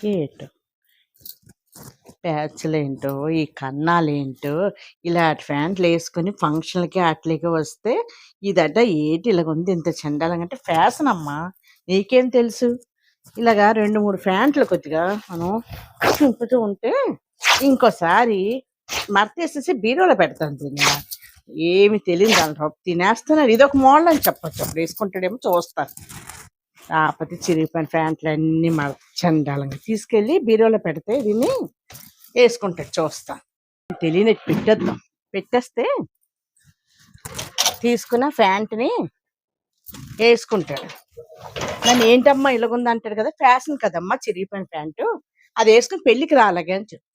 ఏటో ప్యాచ్‌లేంటో, ఈ కన్నాలేంటో, ఇలాంటి ఫ్యాంట్లు యేసుకొని ఫంక్షన్‌లకి ఆటిలకి వస్తే, ఇదట ఏటి ఇలాగుంది ఇంత చెండాలంగా అంటే ఫ్యాషనమ్మా! నీకేం తెలుసు? ఇలాగా 2, 3 ఫ్యాంట్లు కొద్దిగా మనం చింపుతూ ఉంటే, ఇంకోసారి మడతేసేసి బీరువాలో పెడతాను దీన్ని. ఏమి తెలీదు దాంట్లో తినేస్తున్నారు. ఇదొక మోడల్ అని చెప్పొచ్చు. అప్పుడు యేసుకుంటాడేమో చూస్తారు. కాపోతే చిరిగిపోయిన ఫ్యాంట్లన్నీ చెండాలంగా తీసుకెళ్ళి బీరువాలో పెడితే దీన్ని యేసుకుంటాడు చూస్తా. తెలియనట్టు పెట్టేద్దాం. పెట్టేస్తే తీసుకున్న ఫ్యాంట్‌ని యేసుకుంటాడు. నన్ను ఏంటమ్మా ఇలాగుంది అంటాడు కదా! ఫ్యాషన్ కదమ్మా చిరిగిపోయిన ప్యాంటు. అదేసుకొని పెళ్ళికి రా అలాగే అని చెప్తా.